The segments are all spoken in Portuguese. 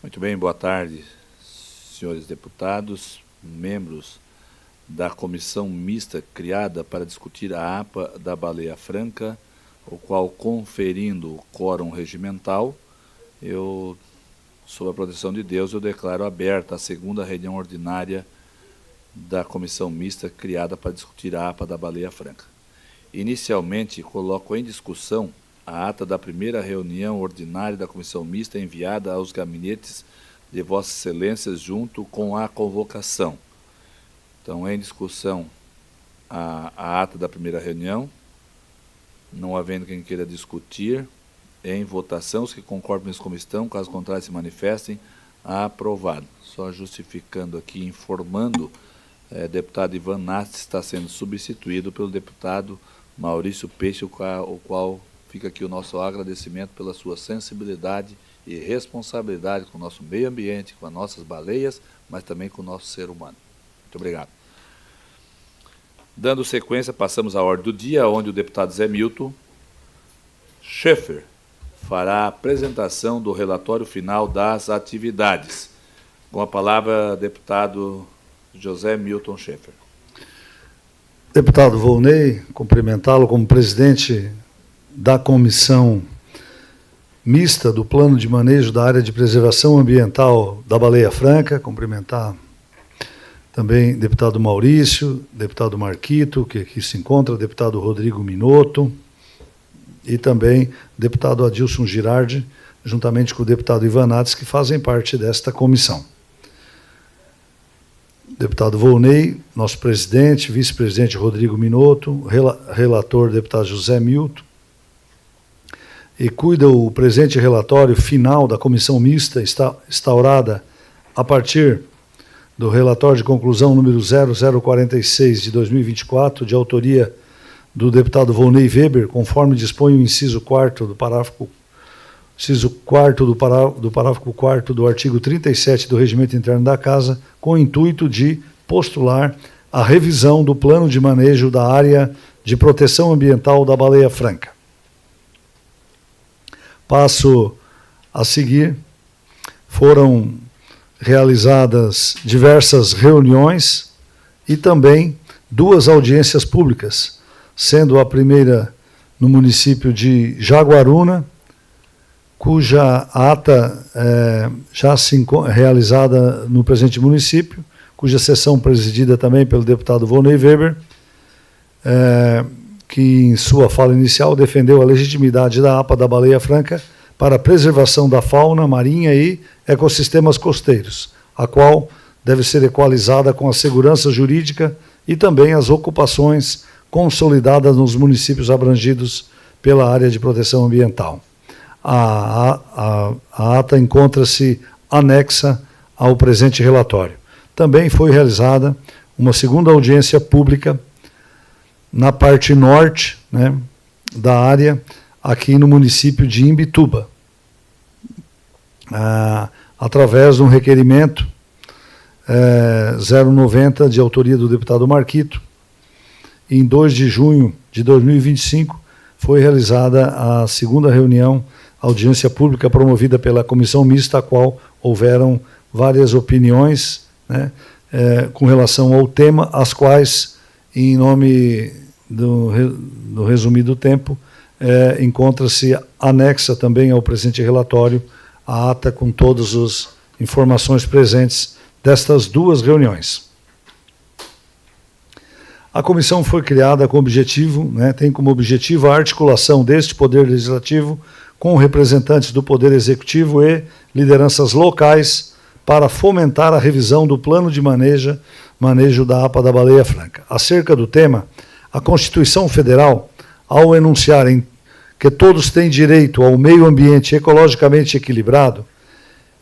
Muito bem, boa tarde, senhores deputados, membros da comissão mista criada para discutir a APA da Baleia Franca, o qual, conferindo o quórum regimental, eu, sob a proteção de Deus, eu declaro aberta a segunda reunião ordinária da comissão mista criada para discutir a APA da Baleia Franca. Inicialmente, coloco em discussão a ata da primeira reunião ordinária da comissão mista enviada aos gabinetes de Vossas Excelências junto com a convocação. Então, em discussão a ata da primeira reunião, não havendo quem queira discutir, em votação, os que concordam como estão, caso contrário se manifestem, aprovado. Só justificando aqui, informando, deputado Ivan Nastis está sendo substituído pelo deputado Maurício Peixe, o qual fica aqui o nosso agradecimento pela sua sensibilidade e responsabilidade com o nosso meio ambiente, com as nossas baleias, mas também com o nosso ser humano. Muito obrigado. Dando sequência, passamos à ordem do dia, onde o deputado Zé Milton Schaeffer fará a apresentação do relatório final das atividades. Com a palavra, deputado José Milton Schaeffer. Deputado Volney, cumprimentá-lo como presidente da comissão mista do Plano de Manejo da Área de Preservação Ambiental da Baleia Franca, cumprimentar também deputado Maurício, deputado Marquito, que aqui se encontra, deputado Rodrigo Minotto, e também deputado Adilson Girardi, juntamente com o deputado Ivan Nastis, que fazem parte desta comissão. Deputado Volney, nosso presidente, vice-presidente Rodrigo Minotto, relator deputado José Milton, e cuida o presente relatório final da comissão mista instaurada a partir do relatório de conclusão número 0046 de 2024, de autoria do deputado Volney Weber, conforme dispõe o inciso 4º do parágrafo 4º do artigo 37 do Regimento Interno da Casa, com o intuito de postular a revisão do plano de manejo da área de proteção ambiental da Baleia Franca. Passo a seguir. Foram realizadas diversas reuniões e também 2 audiências públicas, sendo a primeira no município de Jaguaruna, cuja ata já se realizada no presente município, cuja sessão presidida também pelo deputado Volney Weber, que em sua fala inicial defendeu a legitimidade da APA da Baleia Franca para a preservação da fauna marinha e ecossistemas costeiros, a qual deve ser equalizada com a segurança jurídica e também as ocupações consolidadas nos municípios abrangidos pela área de proteção ambiental. A ata encontra-se anexa ao presente relatório. Também foi realizada uma segunda audiência pública na parte norte, né, da área, aqui no município de Imbituba, através de um requerimento 090, de autoria do deputado Marquito. Em 2 de junho de 2025, foi realizada a segunda reunião, audiência pública promovida pela comissão mista, a qual houveram várias opiniões, né, com relação ao tema, as quais, em nome do resumido tempo, encontra-se anexa também ao presente relatório a ata com todas as informações presentes destas 2 reuniões. A comissão foi criada com objetivo, tem como objetivo a articulação deste Poder Legislativo com representantes do Poder Executivo e lideranças locais para fomentar a revisão do plano de manejo da APA da Baleia Franca. Acerca do tema, a Constituição Federal, ao enunciar que todos têm direito ao meio ambiente ecologicamente equilibrado,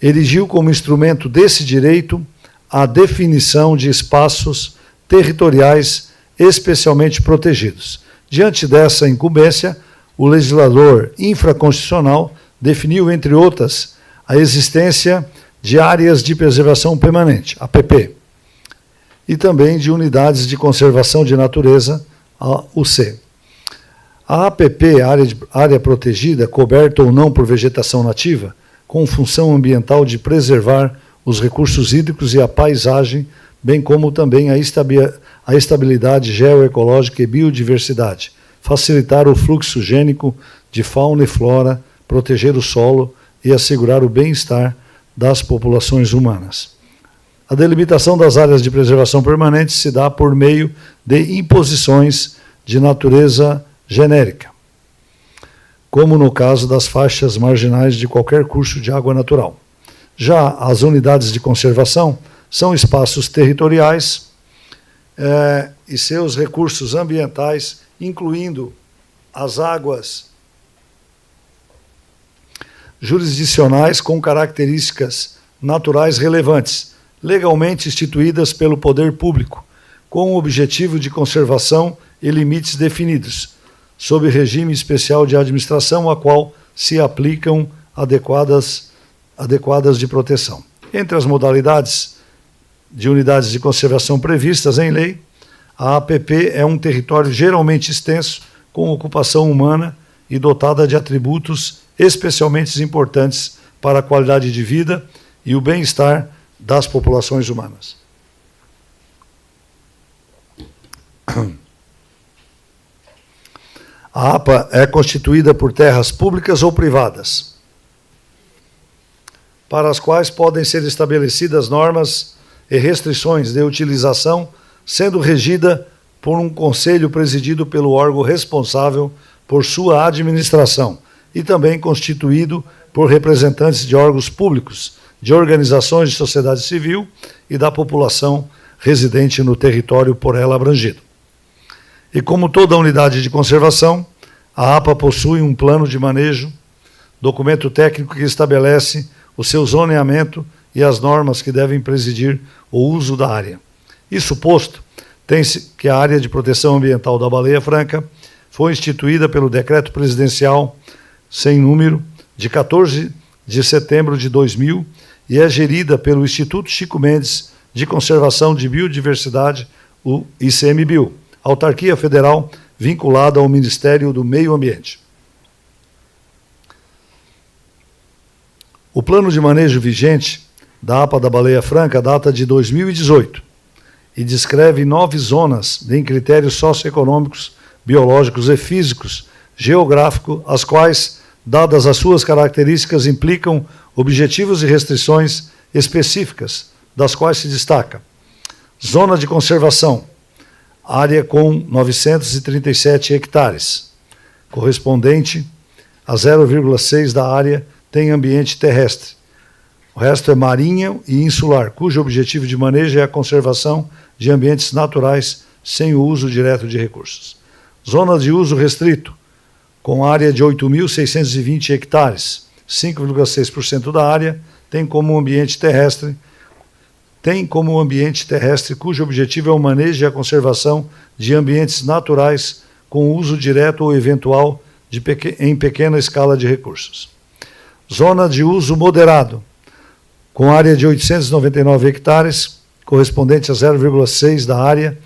erigiu como instrumento desse direito a definição de espaços territoriais especialmente protegidos. Diante dessa incumbência, o legislador infraconstitucional definiu, entre outras, a existência de áreas de preservação permanente, APP, e também de unidades de conservação de natureza, a UC. A APP, área protegida, coberta ou não por vegetação nativa, com função ambiental de preservar os recursos hídricos e a paisagem, bem como também a estabilidade geoecológica e biodiversidade, facilitar o fluxo gênico de fauna e flora, proteger o solo e assegurar o bem-estar das populações humanas. A delimitação das áreas de preservação permanente se dá por meio de imposições de natureza genérica, como no caso das faixas marginais de qualquer curso de água natural. Já as unidades de conservação são espaços territoriais e seus recursos ambientais, incluindo as águas jurisdicionais com características naturais relevantes, legalmente instituídas pelo poder público, com o objetivo de conservação e limites definidos, sob regime especial de administração, a qual se aplicam adequadas de proteção. Entre as modalidades de unidades de conservação previstas em lei, a APP é um território geralmente extenso, com ocupação humana e dotada de atributos especialmente importantes para a qualidade de vida e o bem-estar das populações humanas. A APA é constituída por terras públicas ou privadas, para as quais podem ser estabelecidas normas e restrições de utilização, sendo regida por um conselho presidido pelo órgão responsável por sua administração e também constituído por representantes de órgãos públicos, de organizações de sociedade civil e da população residente no território por ela abrangido. E como toda unidade de conservação, a APA possui um plano de manejo, documento técnico que estabelece o seu zoneamento e as normas que devem presidir o uso da área. Isso posto, tem-se que a área de proteção ambiental da Baleia Franca foi instituída pelo Decreto Presidencial sem número de 14 de setembro de 2000 e é gerida pelo Instituto Chico Mendes de Conservação de Biodiversidade, o ICMBio, autarquia federal vinculada ao Ministério do Meio Ambiente. O plano de manejo vigente da APA da Baleia Franca data de 2018 e descreve 9 zonas em critérios socioeconômicos, biológicos e físicos, geográficos, as quais, dadas as suas características, implicam objetivos e restrições específicas, das quais se destaca: zona de conservação, área com 937 hectares, correspondente a 0,6 da área tem ambiente terrestre. O resto é marinha e insular, cujo objetivo de manejo é a conservação de ambientes naturais sem o uso direto de recursos. Zona de uso restrito, com área de 8.620 hectares, 5,6% da área tem como ambiente terrestre, cujo objetivo é o manejo e a conservação de ambientes naturais com uso direto ou eventual em pequena escala de recursos. Zona de uso moderado, com área de 899 hectares, correspondente a 0,6 da área,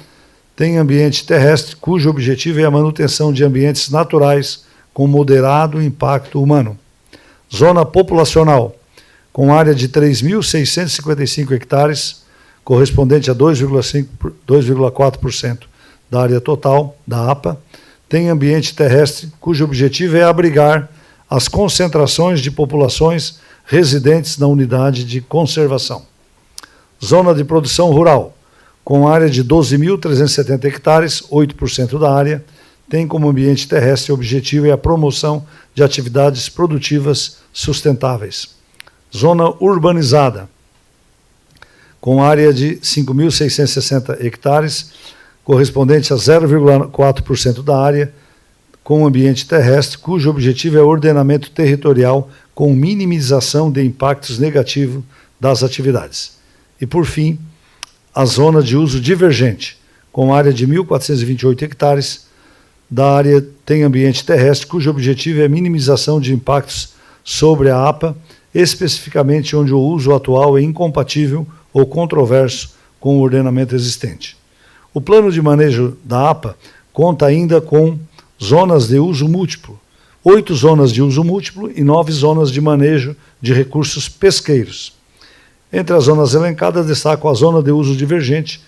tem ambiente terrestre, cujo objetivo é a manutenção de ambientes naturais com moderado impacto humano. Zona populacional, com área de 3.655 hectares, correspondente a 2,4% da área total da APA, tem ambiente terrestre, cujo objetivo é abrigar as concentrações de populações residentes na unidade de conservação. Zona de produção rural, com área de 12.370 hectares, 8% da área, tem como ambiente terrestre o objetivo é a promoção de atividades produtivas sustentáveis. Zona urbanizada, com área de 5.660 hectares, correspondente a 0,4% da área, com ambiente terrestre, cujo objetivo é o ordenamento territorial com minimização de impactos negativos das atividades. E, por fim, a zona de uso divergente, com área de 1.428 hectares, da área tem ambiente terrestre, cujo objetivo é a minimização de impactos sobre a APA, especificamente onde o uso atual é incompatível ou controverso com o ordenamento existente. O plano de manejo da APA conta ainda com zonas de uso múltiplo, 8 zonas de uso múltiplo e 9 zonas de manejo de recursos pesqueiros. Entre as zonas elencadas, destaco a zona de uso divergente,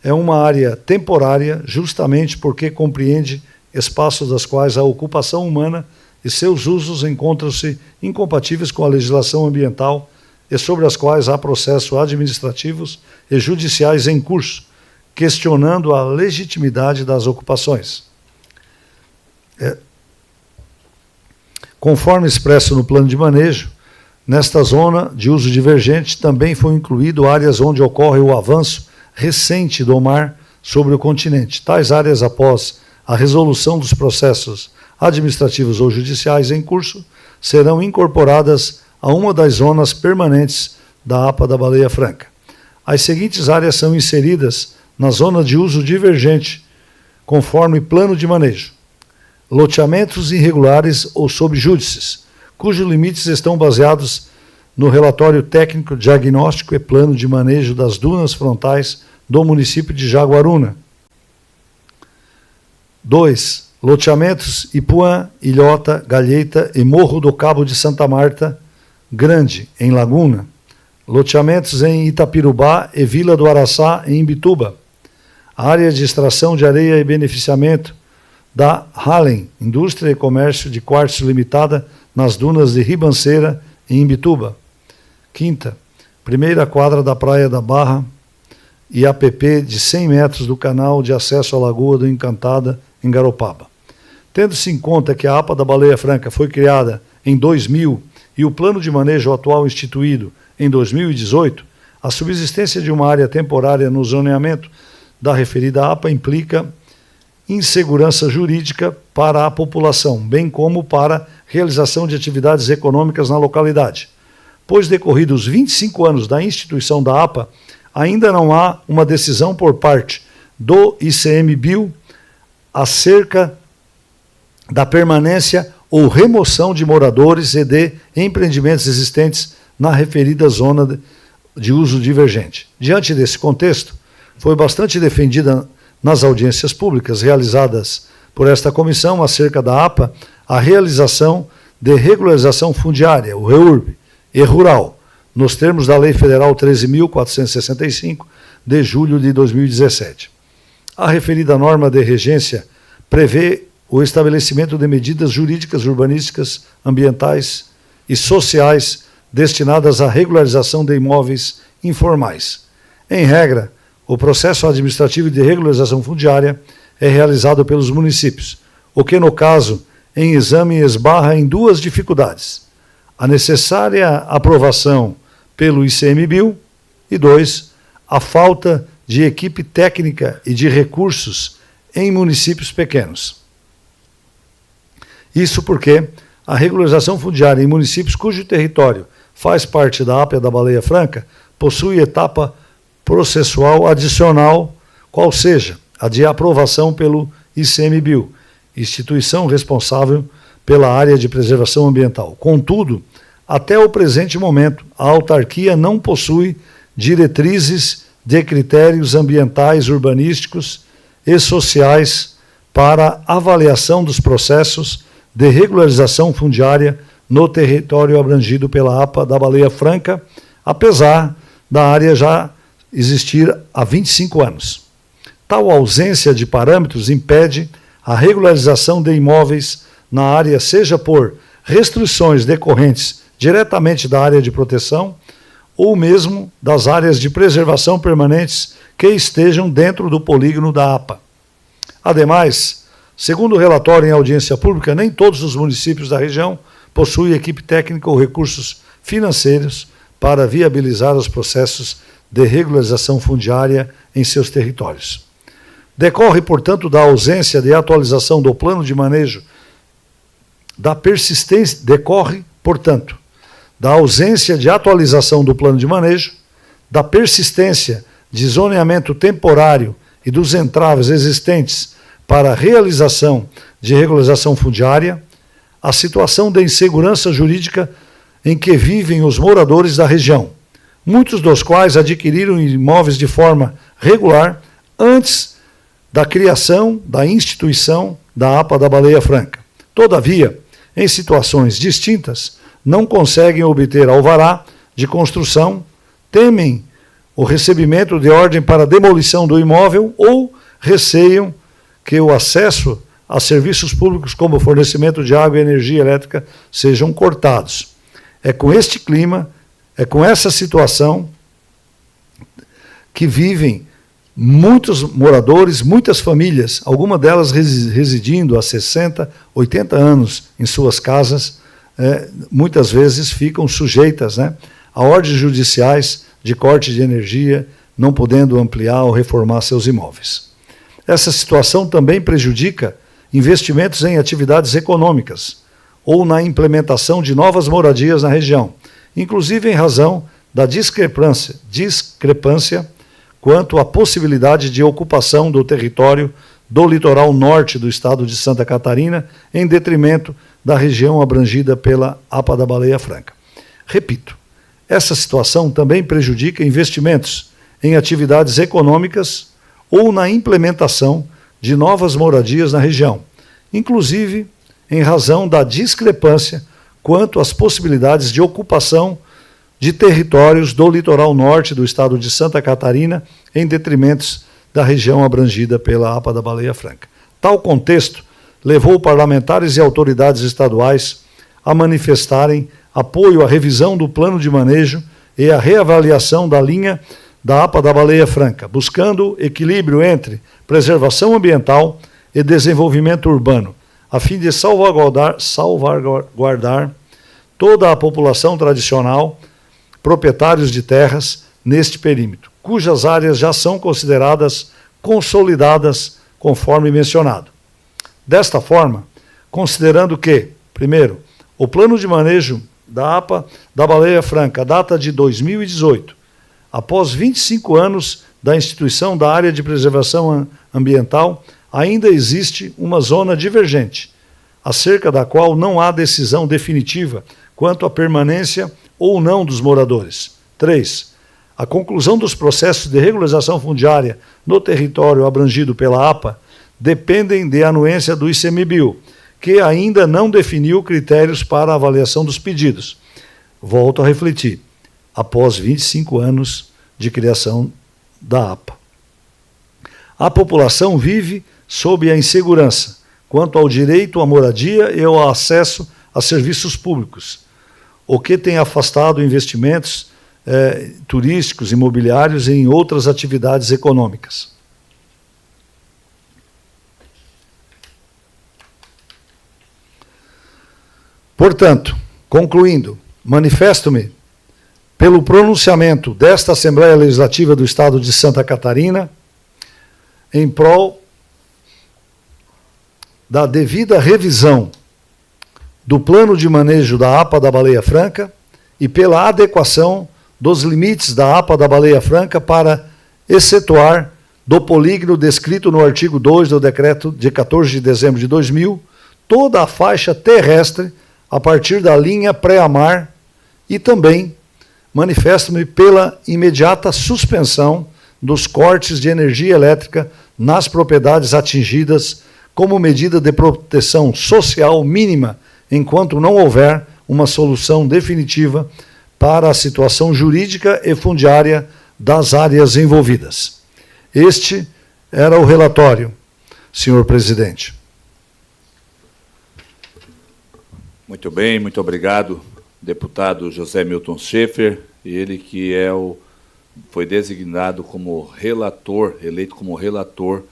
é uma área temporária, justamente porque compreende espaços das quais a ocupação humana e seus usos encontram-se incompatíveis com a legislação ambiental e sobre as quais há processos administrativos e judiciais em curso, questionando a legitimidade das ocupações. Conforme expresso no plano de manejo, nesta zona de uso divergente também foi incluído áreas onde ocorre o avanço recente do mar sobre o continente. Tais áreas, após a resolução dos processos administrativos ou judiciais em curso, serão incorporadas a uma das zonas permanentes da APA da Baleia Franca. As seguintes áreas são inseridas na zona de uso divergente, conforme plano de manejo: loteamentos irregulares ou subjúdices, cujos limites estão baseados no relatório técnico, diagnóstico e plano de manejo das dunas frontais do município de Jaguaruna. 2. Loteamentos Ipuã, Ilhota, Galheita e Morro do Cabo de Santa Marta Grande, em Laguna. Loteamentos em Itapirubá e Vila do Araçá, em Imbituba. Área de extração de areia e beneficiamento da Hallen, Indústria e Comércio de Quartzo Limitada, nas dunas de Ribanceira, em Imbituba. 5ª, primeira quadra da Praia da Barra e APP de 100 metros do canal de acesso à Lagoa do Encantada, em Garopaba. Tendo-se em conta que a APA da Baleia Franca foi criada em 2000 e o plano de manejo atual instituído em 2018, a subsistência de uma área temporária no zoneamento da referida APA implica insegurança jurídica para a população, bem como para realização de atividades econômicas na localidade. Pois decorridos 25 anos da instituição da APA, ainda não há uma decisão por parte do ICMBio acerca da permanência ou remoção de moradores e de empreendimentos existentes na referida zona de uso divergente. Diante desse contexto, foi bastante defendida nas audiências públicas realizadas por esta comissão acerca da APA a realização de regularização fundiária, o REURB, e rural, nos termos da Lei Federal 13.465, de julho de 2017. A referida norma de regência prevê o estabelecimento de medidas jurídicas, urbanísticas, ambientais e sociais destinadas à regularização de imóveis informais. Em regra, o processo administrativo de regularização fundiária é realizado pelos municípios, o que, no caso, em exame esbarra em duas dificuldades: a necessária aprovação pelo ICMBio e 2, a falta de equipe técnica e de recursos em municípios pequenos. Isso porque a regularização fundiária em municípios cujo território faz parte da APA da Baleia Franca possui etapa processual adicional, qual seja a de aprovação pelo ICMBio, instituição responsável pela área de preservação ambiental. Contudo, até o presente momento, a autarquia não possui diretrizes de critérios ambientais, urbanísticos e sociais para avaliação dos processos de regularização fundiária no território abrangido pela APA da Baleia Franca, apesar da área já existir há 25 anos. Tal ausência de parâmetros impede a regularização de imóveis na área, seja por restrições decorrentes diretamente da área de proteção ou mesmo das áreas de preservação permanentes que estejam dentro do polígono da APA. Ademais, segundo o relatório em audiência pública, nem todos os municípios da região possuem equipe técnica ou recursos financeiros para viabilizar os processos de regularização fundiária em seus territórios. Decorre, portanto, da ausência de atualização do plano de manejo da persistência, da ausência de atualização do plano de manejo, da persistência de zoneamento temporário e dos entraves existentes para a realização de regularização fundiária, a situação de insegurança jurídica em que vivem os moradores da região, muitos dos quais adquiriram imóveis de forma regular antes da criação da instituição da APA da Baleia Franca. Todavia, em situações distintas, não conseguem obter alvará de construção, temem o recebimento de ordem para demolição do imóvel ou receiam que o acesso a serviços públicos como fornecimento de água e energia elétrica sejam cortados. É com este clima, é com essa situação que vivem muitos moradores, muitas famílias, algumas delas residindo há 60, 80 anos em suas casas, muitas vezes ficam sujeitas, a ordens judiciais de corte de energia, não podendo ampliar ou reformar seus imóveis. Essa situação também prejudica investimentos em atividades econômicas ou na implementação de novas moradias na região, inclusive em razão da discrepância quanto à possibilidade de ocupação do território do litoral norte do estado de Santa Catarina, em detrimento da região abrangida pela APA da Baleia Franca. Repito, essa situação também prejudica investimentos em atividades econômicas ou na implementação de novas moradias na região, inclusive em razão da discrepância quanto às possibilidades de ocupação de territórios do litoral norte do estado de Santa Catarina, em detrimento da região abrangida pela APA da Baleia Franca. Tal contexto levou parlamentares e autoridades estaduais a manifestarem apoio à revisão do plano de manejo e à reavaliação da linha da APA da Baleia Franca, buscando equilíbrio entre preservação ambiental e desenvolvimento urbano, a fim de salvaguardar toda a população tradicional, proprietários de terras neste perímetro, cujas áreas já são consideradas consolidadas, conforme mencionado. Desta forma, considerando que, primeiro, o plano de manejo da APA da Baleia Franca data de 2018, após 25 anos da instituição da área de preservação ambiental, ainda existe uma zona divergente, acerca da qual não há decisão definitiva quanto à permanência ou não dos moradores. 3. A conclusão dos processos de regularização fundiária no território abrangido pela APA dependem de anuência do ICMBio, que ainda não definiu critérios para a avaliação dos pedidos. Volto a refletir, após 25 anos de criação da APA. A população vive sob a insegurança quanto ao direito à moradia e ao acesso a serviços públicos, o que tem afastado investimentos turísticos, imobiliários e em outras atividades econômicas. Portanto, concluindo, manifesto-me pelo pronunciamento desta Assembleia Legislativa do Estado de Santa Catarina em prol da devida revisão do plano de manejo da APA da Baleia Franca e pela adequação dos limites da APA da Baleia Franca para excetuar do polígono descrito no artigo 2 do decreto de 14 de dezembro de 2000 toda a faixa terrestre a partir da linha pré-amar e também manifesto-me pela imediata suspensão dos cortes de energia elétrica nas propriedades atingidas como medida de proteção social mínima, enquanto não houver uma solução definitiva para a situação jurídica e fundiária das áreas envolvidas. Este era o relatório, senhor presidente. Muito bem, muito obrigado, deputado José Milton Schaeffer, ele que foi designado como relator, eleito como relator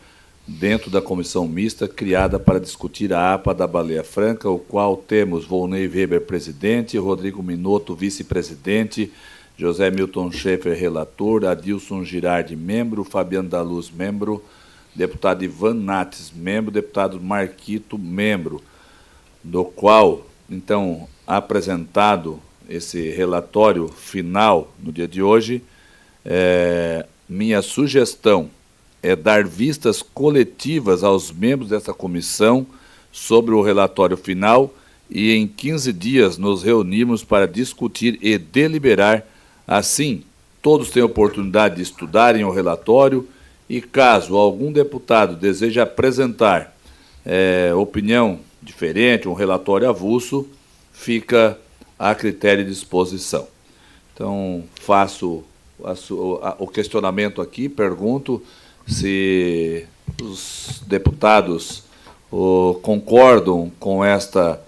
dentro da comissão mista criada para discutir a APA da Baleia Franca, o qual temos Volney Weber, presidente, Rodrigo Minotto, vice-presidente, José Milton Schaeffer, relator, Adilson Girardi, membro, Fabiano da Luz, membro, deputado Ivan Nates, membro, deputado Marquito, membro, do qual, então, apresentado esse relatório final no dia de hoje, minha sugestão é dar vistas coletivas aos membros dessa comissão sobre o relatório final e em 15 dias nos reunirmos para discutir e deliberar. Assim, todos têm oportunidade de estudarem o relatório e, caso algum deputado deseje apresentar opinião diferente, um relatório avulso, fica a critério de disposição. Então, faço o questionamento aqui, pergunto se os deputados concordam com esta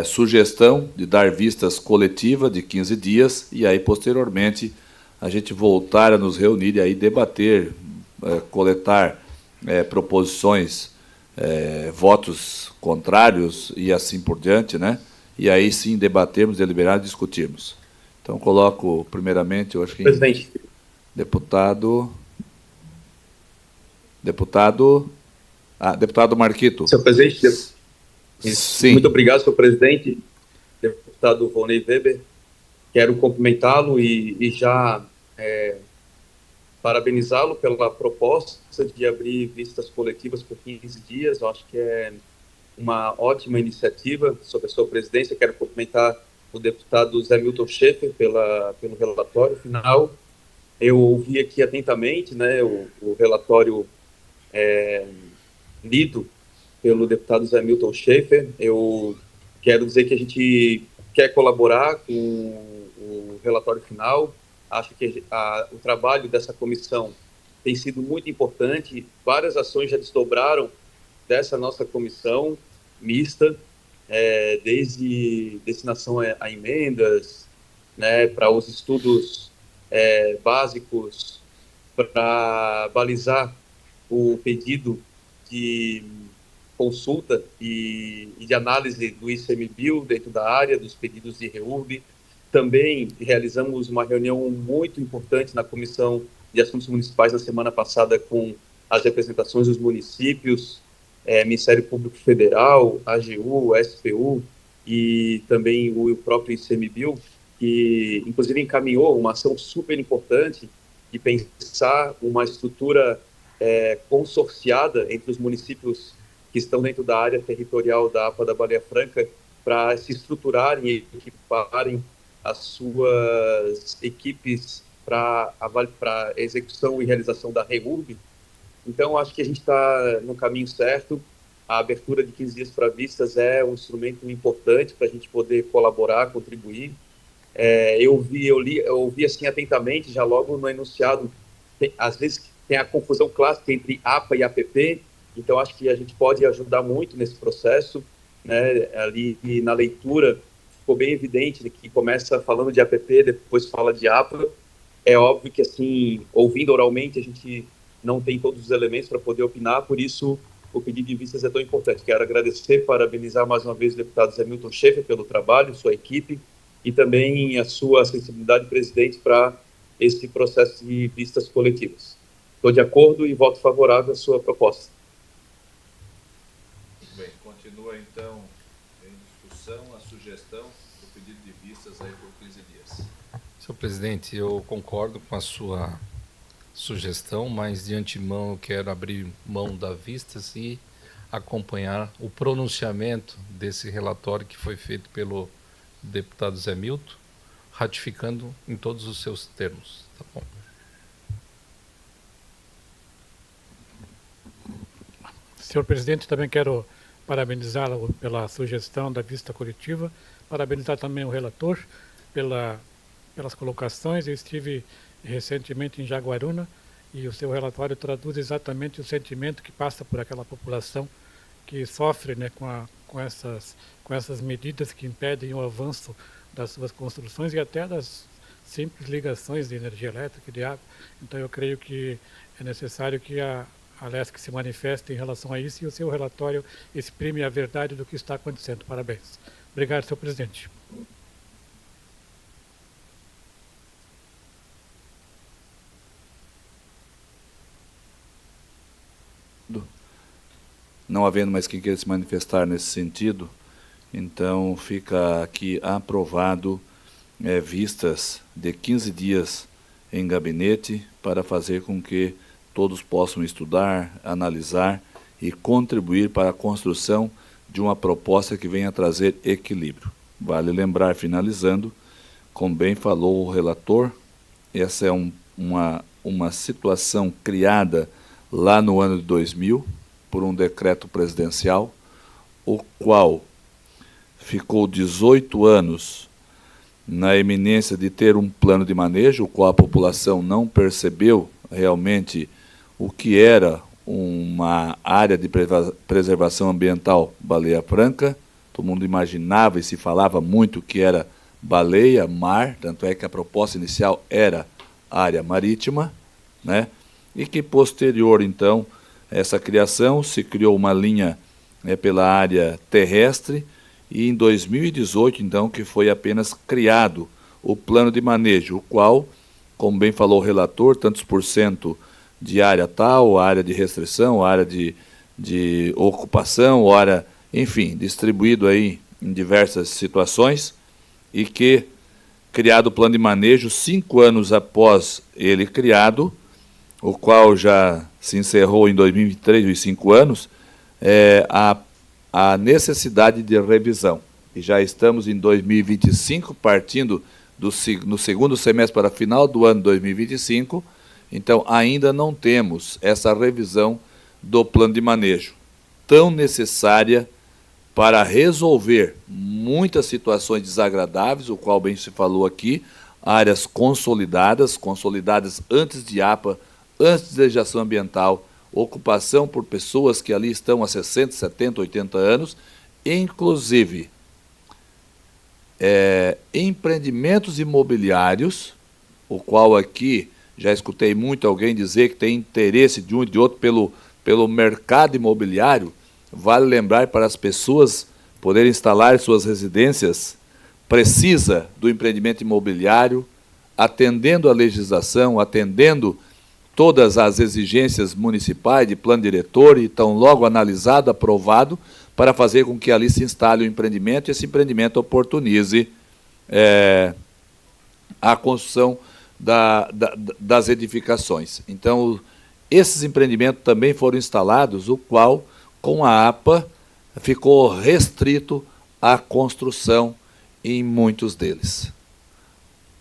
sugestão de dar vistas coletiva de 15 dias e aí, posteriormente, a gente voltar a nos reunir e aí debater, coletar proposições, votos contrários e assim por diante, né? E aí sim debatermos, deliberar e discutirmos. Então, coloco, primeiramente, eu acho que... Presidente. Deputado Marquito. Senhor presidente, Sim. Muito obrigado, senhor presidente. Deputado Volney Weber, quero cumprimentá-lo e já parabenizá-lo pela proposta de abrir vistas coletivas por 15 dias. Eu acho que é uma ótima iniciativa sob a sua presidência. Quero cumprimentar o deputado Zé Milton Schaeffer pelo relatório final. Eu ouvi aqui atentamente, né, o relatório lido pelo deputado Zé Milton Schaeffer. Eu quero dizer que a gente quer colaborar com o relatório final. Acho que o trabalho dessa comissão tem sido muito importante. Várias ações já desdobraram dessa nossa comissão mista, desde destinação a emendas, né, para os estudos básicos, para balizar o pedido de consulta e de análise do ICMBio dentro da área dos pedidos de REURB. Também realizamos uma reunião muito importante na Comissão de Assuntos Municipais na semana passada com as representações dos municípios, Ministério Público Federal, AGU, SPU e também o próprio ICMBio, que inclusive encaminhou uma ação super importante de pensar uma estrutura consorciada entre os municípios que estão dentro da área territorial da APA da Baleia Franca para se estruturarem e equiparem as suas equipes para execução e realização da REURB. Então, acho que a gente está no caminho certo. A abertura de 15 dias para vistas é um instrumento importante para a gente poder colaborar, contribuir. Eu ouvi assim atentamente, já logo no enunciado, às vezes tem a confusão clássica entre APA e APP, então acho que a gente pode ajudar muito nesse processo, né? Ali na leitura ficou bem evidente que começa falando de APP, depois fala de APA. É óbvio que, assim, ouvindo oralmente, a gente não tem todos os elementos para poder opinar, por isso o pedido de vistas é tão importante. Quero agradecer, parabenizar mais uma vez o deputado Zé Milton Schaeffer pelo trabalho, sua equipe, e também a sua sensibilidade, presidente, para esse processo de vistas coletivas. Estou de acordo e voto favorável à sua proposta. Muito bem, continua então em discussão a sugestão do pedido de vistas aí por 15 dias. Senhor presidente, eu concordo com a sua sugestão, mas de antemão eu quero abrir mão da vistas e acompanhar o pronunciamento desse relatório que foi feito pelo deputado Zé Milton, ratificando em todos os seus termos. Tá bom. Senhor presidente, também quero parabenizá-lo pela sugestão da vista coletiva, parabenizar também o relator pelas colocações. Eu estive recentemente em Jaguaruna e o seu relatório traduz exatamente o sentimento que passa por aquela população que sofre, né, com essas medidas que impedem o avanço das suas construções e até das simples ligações de energia elétrica e de água. Então eu creio que é necessário que a Alesc se manifeste em relação a isso e o seu relatório exprime a verdade do que está acontecendo. Parabéns. Obrigado, senhor presidente. Não havendo mais quem queira se manifestar nesse sentido, então fica aqui aprovado vistas de 15 dias em gabinete para fazer com que todos possam estudar, analisar e contribuir para a construção de uma proposta que venha trazer equilíbrio. Vale lembrar, finalizando, como bem falou o relator, essa é uma situação criada lá no ano de 2000, por um decreto presidencial, o qual ficou 18 anos na eminência de ter um plano de manejo, o qual a população não percebeu realmente o que era uma área de preservação ambiental Baleia Franca. Todo mundo imaginava e se falava muito que era baleia, mar, tanto é que a proposta inicial era área marítima, né? E que posterior, então, a essa criação, se criou uma linha pela área terrestre, e em 2018, então, que foi apenas criado o plano de manejo, o qual, como bem falou o relator, tantos por cento de área tal, área de restrição, área de ocupação, área, enfim, distribuído aí em diversas situações, e que, criado o plano de manejo, 5 anos após ele criado, o qual já se encerrou em 2023, os 5 anos, a necessidade de revisão. E já estamos em 2025, partindo no segundo semestre para final do ano 2025, então ainda não temos essa revisão do plano de manejo, tão necessária para resolver muitas situações desagradáveis, o qual bem se falou aqui, áreas consolidadas antes de APA, antes de legislação ambiental, ocupação por pessoas que ali estão há 60, 70, 80 anos, inclusive empreendimentos imobiliários, o qual aqui já escutei muito alguém dizer que tem interesse de um e de outro pelo mercado imobiliário. Vale lembrar, para as pessoas poderem instalar suas residências, precisa do empreendimento imobiliário, atendendo a legislação, atendendo todas as exigências municipais de plano diretor, e tão logo analisado, aprovado, para fazer com que ali se instale o empreendimento, e esse empreendimento oportunize a construção das edificações. Então, esses empreendimentos também foram instalados, o qual, com a APA, ficou restrito à construção em muitos deles.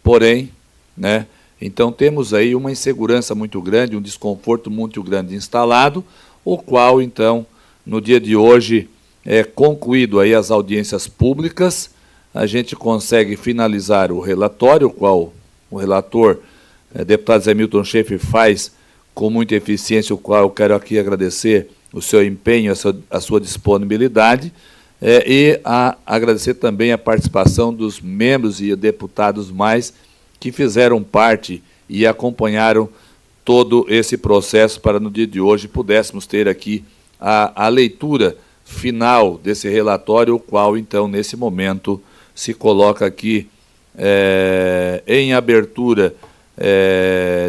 Porém, né, então temos aí uma insegurança muito grande, um desconforto muito grande instalado, o qual, então, no dia de hoje, concluído aí as audiências públicas, a gente consegue finalizar o relatório, o qual o relator, deputado Zé Milton Schaeffer, faz com muita eficiência, o qual eu quero aqui agradecer o seu empenho, a sua disponibilidade, e agradecer também a participação dos membros e deputados mais que fizeram parte e acompanharam todo esse processo para, no dia de hoje, pudéssemos ter aqui a leitura final desse relatório, o qual, então, nesse momento, se coloca aqui em abertura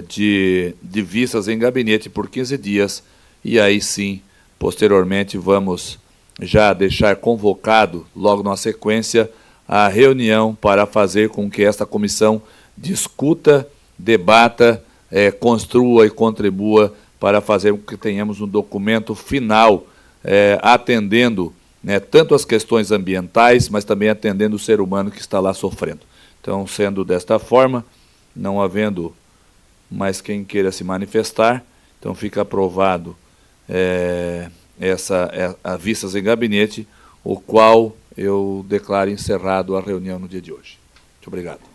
de vistas em gabinete por 15 dias, e aí sim, posteriormente, vamos já deixar convocado, logo na sequência, a reunião para fazer com que esta comissão discuta, debata, construa e contribua para fazer com que tenhamos um documento final atendendo, né, tanto as questões ambientais, mas também atendendo o ser humano que está lá sofrendo. Então, sendo desta forma, não havendo mais quem queira se manifestar, então fica aprovado a vistas em gabinete, o qual eu declaro encerrado a reunião no dia de hoje. Muito obrigado.